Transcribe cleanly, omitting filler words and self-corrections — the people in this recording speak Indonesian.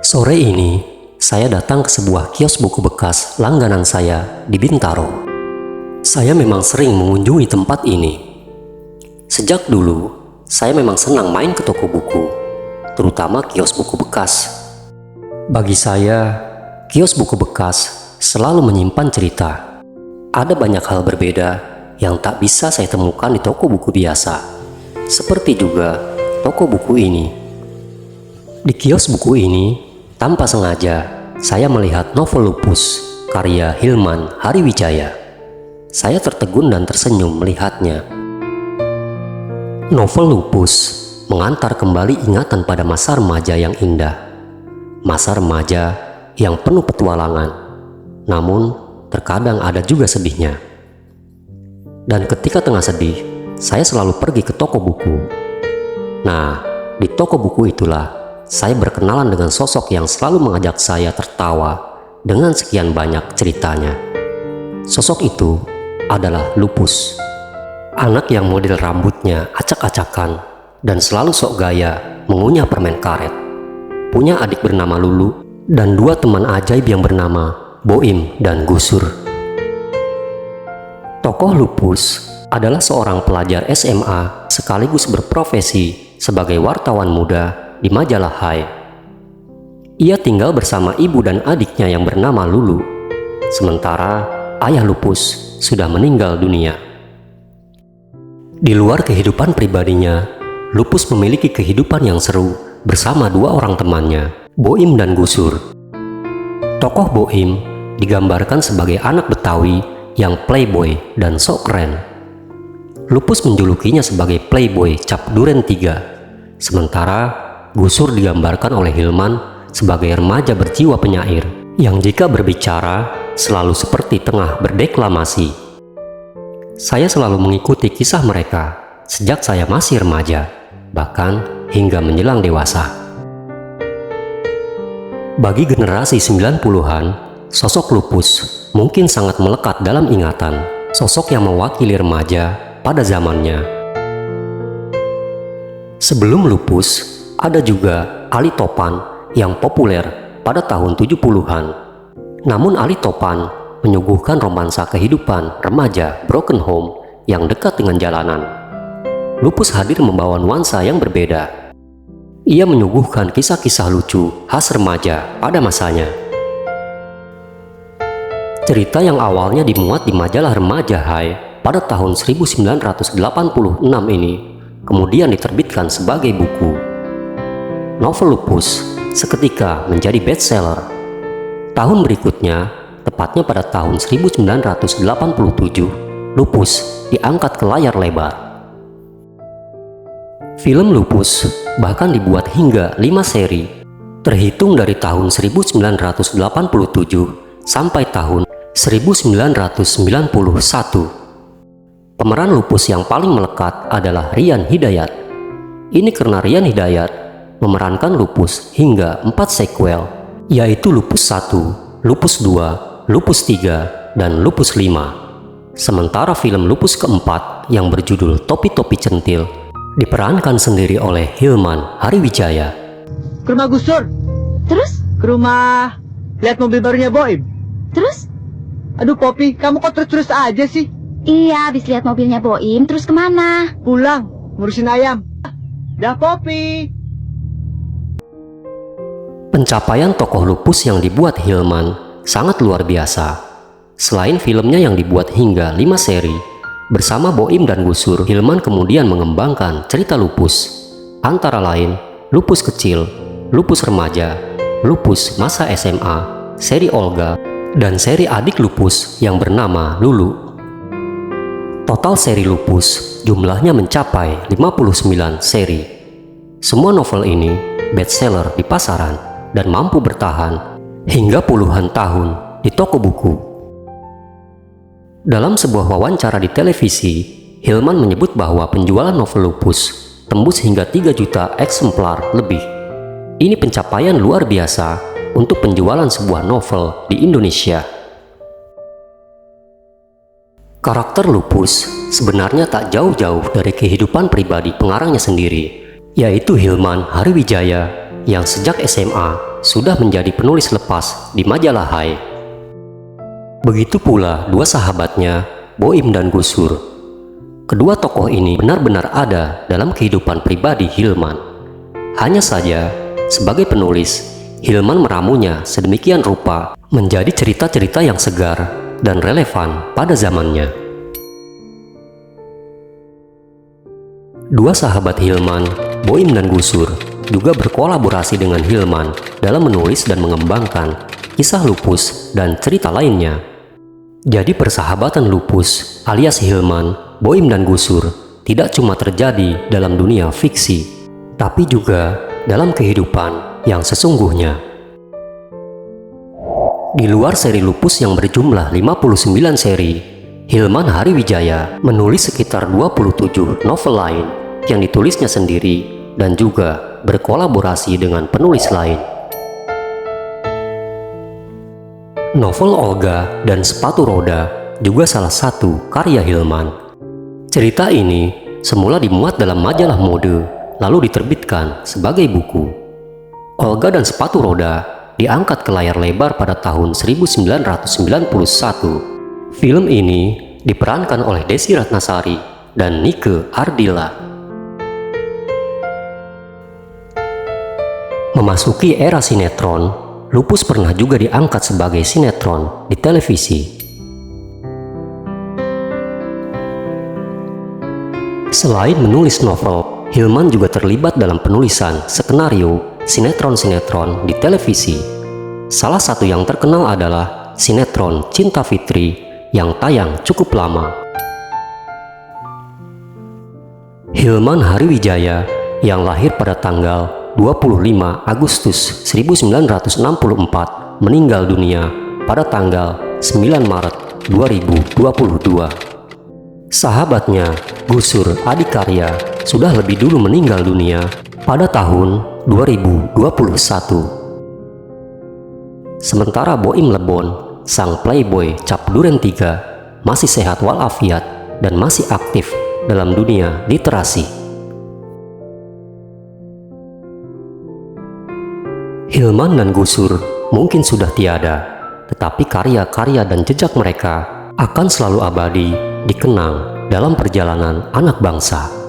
Sore ini, saya datang ke sebuah kios buku bekas langganan saya di Bintaro. Saya memang sering mengunjungi tempat ini. Sejak dulu, saya memang senang main ke toko buku, terutama kios buku bekas. Bagi saya, kios buku bekas selalu menyimpan cerita. Ada banyak hal berbeda yang tak bisa saya temukan di toko buku biasa, seperti juga toko buku ini. Di kios buku ini, tanpa sengaja, saya melihat novel Lupus, karya Hilman Hariwijaya. Saya tertegun dan tersenyum melihatnya. Novel Lupus mengantar kembali ingatan pada masa remaja yang indah. Masa remaja yang penuh petualangan, namun terkadang ada juga sedihnya. Dan ketika tengah sedih, saya selalu pergi ke toko buku. Nah, di toko buku itulah saya berkenalan dengan sosok yang selalu mengajak saya tertawa dengan sekian banyak ceritanya. Sosok itu adalah Lupus, anak yang model rambutnya acak-acakan dan selalu sok gaya mengunyah permen karet. Punya adik bernama Lulu dan dua teman ajaib yang bernama Boim dan Gusur. Tokoh Lupus adalah seorang pelajar SMA sekaligus berprofesi sebagai wartawan muda di majalah Hai. Ia tinggal bersama ibu dan adiknya yang bernama Lulu, sementara ayah Lupus sudah meninggal dunia. Di luar kehidupan pribadinya, Lupus memiliki kehidupan yang seru bersama dua orang temannya, Boim dan Gusur. Tokoh Boim digambarkan sebagai anak Betawi yang playboy dan sok keren. Lupus menjulukinya sebagai playboy cap duren 3, sementara Gusur digambarkan oleh Hilman sebagai remaja berjiwa penyair yang jika berbicara selalu seperti tengah berdeklamasi. Saya selalu mengikuti kisah mereka sejak saya masih remaja, bahkan hingga menjelang dewasa. Bagi generasi 90-an, sosok Lupus mungkin sangat melekat dalam ingatan, sosok yang mewakili remaja pada zamannya. Sebelum Lupus, ada juga Ali Topan yang populer pada tahun 70-an. Namun Ali Topan menyuguhkan romansa kehidupan remaja broken home yang dekat dengan jalanan. Lupus hadir membawa nuansa yang berbeda. Ia menyuguhkan kisah-kisah lucu khas remaja pada masanya. Cerita yang awalnya dimuat di majalah remaja Hai pada tahun 1986 ini kemudian diterbitkan sebagai buku. Novel Lupus seketika menjadi bestseller. Tahun berikutnya, tepatnya pada tahun 1987, Lupus diangkat ke layar lebar. Film Lupus bahkan dibuat hingga 5 seri, terhitung dari tahun 1987 sampai tahun 1991. Pemeran Lupus yang paling melekat adalah Rian Hidayat. Ini karena Rian Hidayat memerankan Lupus hingga 4 sequel, yaitu Lupus 1, Lupus 2, Lupus 3, dan Lupus 5. Sementara film Lupus keempat yang berjudul Topi-Topi Centil diperankan sendiri oleh Hilman Hariwijaya. Ke rumah Gusur. Terus? Ke rumah lihat mobil barunya Boim. Terus? Aduh Popi, kamu kok terus-terus aja sih? Iya, habis lihat mobilnya Boim, terus kemana? Pulang, ngurusin ayam. Dah Popi. Pencapaian tokoh Lupus yang dibuat Hilman sangat luar biasa. Selain filmnya yang dibuat hingga 5 seri, bersama Boim dan Gusur, Hilman kemudian mengembangkan cerita Lupus. Antara lain, Lupus kecil, Lupus remaja, Lupus masa SMA, seri Olga, dan seri adik Lupus yang bernama Lulu. Total seri Lupus jumlahnya mencapai 59 seri. Semua novel ini bestseller di pasaran dan mampu bertahan hingga puluhan tahun di toko buku. Dalam sebuah wawancara di televisi, Hilman menyebut bahwa penjualan novel Lupus tembus hingga 3 juta eksemplar lebih. Ini pencapaian luar biasa untuk penjualan sebuah novel di Indonesia. Karakter Lupus sebenarnya tak jauh-jauh dari kehidupan pribadi pengarangnya sendiri, yaitu Hilman Hariwijaya yang sejak SMA sudah menjadi penulis lepas di majalah Hai. Begitu pula dua sahabatnya, Boim dan Gusur. Kedua tokoh ini benar-benar ada dalam kehidupan pribadi Hilman. Hanya saja, sebagai penulis, Hilman meramunya sedemikian rupa menjadi cerita-cerita yang segar dan relevan pada zamannya. Dua sahabat Hilman, Boim dan Gusur, juga berkolaborasi dengan Hilman dalam menulis dan mengembangkan kisah Lupus dan cerita lainnya. Jadi persahabatan Lupus alias Hilman, Boim dan Gusur tidak cuma terjadi dalam dunia fiksi, tapi juga dalam kehidupan yang sesungguhnya. Di luar seri Lupus yang berjumlah 59 seri, Hilman Hariwijaya menulis sekitar 27 novel lain yang ditulisnya sendiri dan juga berkolaborasi dengan penulis lain. Novel Olga dan Sepatu Roda juga salah satu karya Hilman. Cerita ini semula dimuat dalam majalah mode, lalu diterbitkan sebagai buku. Olga dan Sepatu Roda diangkat ke layar lebar pada tahun 1991. Film ini diperankan oleh Desi Ratnasari dan Nike Ardila. Memasuki era sinetron, Lupus pernah juga diangkat sebagai sinetron di televisi. Selain menulis novel, Hilman juga terlibat dalam penulisan skenario sinetron-sinetron di televisi. Salah satu yang terkenal adalah sinetron Cinta Fitri yang tayang cukup lama. Hilman Hariwijaya yang lahir pada tanggal 25 Agustus 1964 meninggal dunia pada tanggal 9 Maret 2022. Sahabatnya, Gusur Adikarya, sudah lebih dulu meninggal dunia pada tahun 2021. Sementara Boim Lebon, sang playboy cap duren 3, masih sehat walafiat dan masih aktif dalam dunia literasi. Hilman dan Gusur mungkin sudah tiada, tetapi karya-karya dan jejak mereka akan selalu abadi dikenang dalam perjalanan anak bangsa.